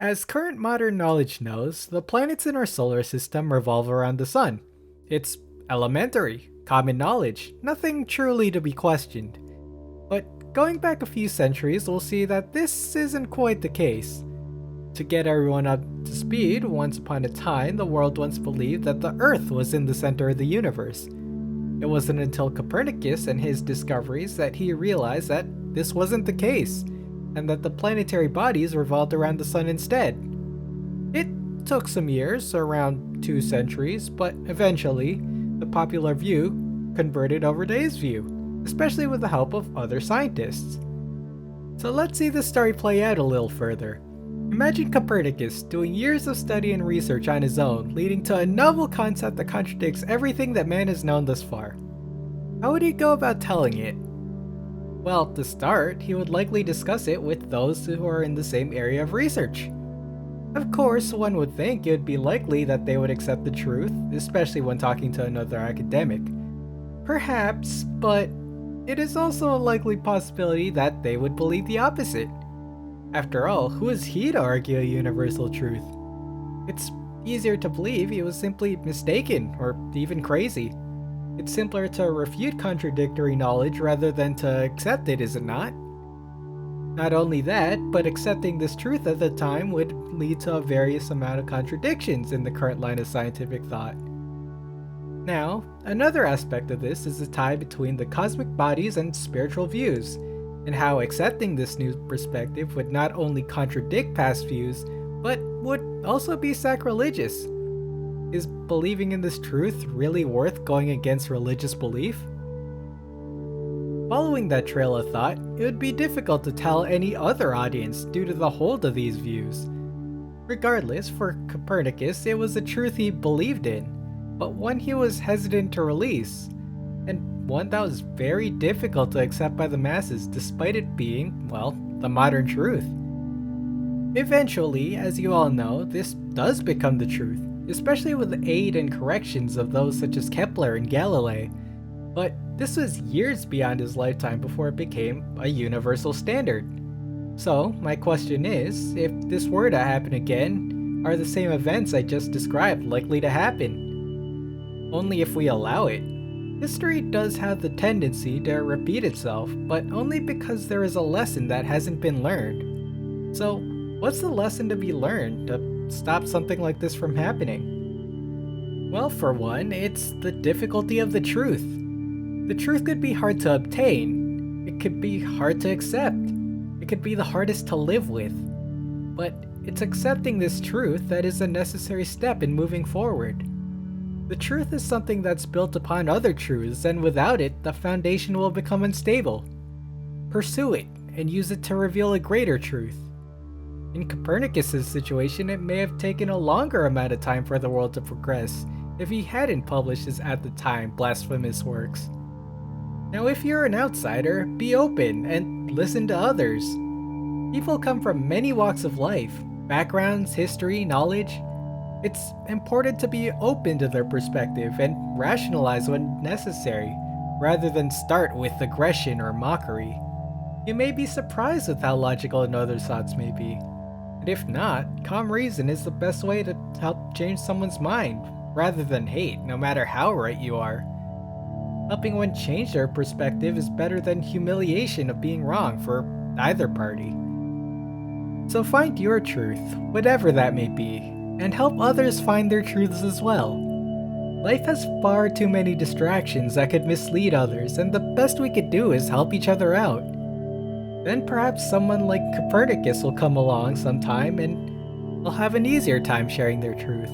As current modern knowledge knows, the planets in our solar system revolve around the sun. It's elementary, common knowledge, nothing truly to be questioned. But going back a few centuries, we'll see that this isn't quite the case. To get everyone up to speed, once upon a time, the world once believed that the Earth was in the center of the universe. It wasn't until Copernicus and his discoveries that he realized that this wasn't the case, and that the planetary bodies revolved around the sun instead. It took some years, around 2 centuries, but eventually, the popular view converted over to his view, especially with the help of other scientists. So let's see this story play out a little further. Imagine Copernicus doing years of study and research on his own, leading to a novel concept that contradicts everything that man has known thus far. How would he go about telling it? Well, to start, he would likely discuss it with those who are in the same area of research. Of course, one would think it would be likely that they would accept the truth, especially when talking to another academic. Perhaps, but it is also a likely possibility that they would believe the opposite. After all, who is he to argue a universal truth? It's easier to believe he was simply mistaken, or even crazy. It's simpler to refute contradictory knowledge rather than to accept it, is it not? Not only that, but accepting this truth at the time would lead to a various amount of contradictions in the current line of scientific thought. Now, another aspect of this is the tie between the cosmic bodies and spiritual views, and how accepting this new perspective would not only contradict past views, but would also be sacrilegious. Is believing in this truth really worth going against religious belief? Following that trail of thought, it would be difficult to tell any other audience due to the hold of these views. Regardless, for Copernicus, it was a truth he believed in, but one he was hesitant to release, and one that was very difficult to accept by the masses despite it being, well, the modern truth. Eventually, as you all know, this does become the truth, especially with the aid and corrections of those such as Kepler and Galilei. But this was years beyond his lifetime before it became a universal standard. So, my question is, if this were to happen again, are the same events I just described likely to happen? Only if we allow it. History does have the tendency to repeat itself, but only because there is a lesson that hasn't been learned. So, what's the lesson to be learned to stop something like this from happening? Well, for one, it's the difficulty of the truth. The truth could be hard to obtain, it could be hard to accept, it could be the hardest to live with. But it's accepting this truth that is a necessary step in moving forward. The truth is something that's built upon other truths, and without it, the foundation will become unstable. Pursue it, and use it to reveal a greater truth. In Copernicus' situation, it may have taken a longer amount of time for the world to progress if he hadn't published his at the time blasphemous works. Now, if you're an outsider, be open and listen to others. People come from many walks of life, backgrounds, history, knowledge. It's important to be open to their perspective and rationalize when necessary, rather than start with aggression or mockery. You may be surprised with how logical another's thoughts may be. And if not, calm reason is the best way to help change someone's mind, rather than hate, no matter how right you are. Helping one change their perspective is better than humiliation of being wrong for either party. So find your truth, whatever that may be, and help others find their truths as well. Life has far too many distractions that could mislead others, and the best we could do is help each other out. Then perhaps someone like Copernicus will come along sometime and will have an easier time sharing their truth.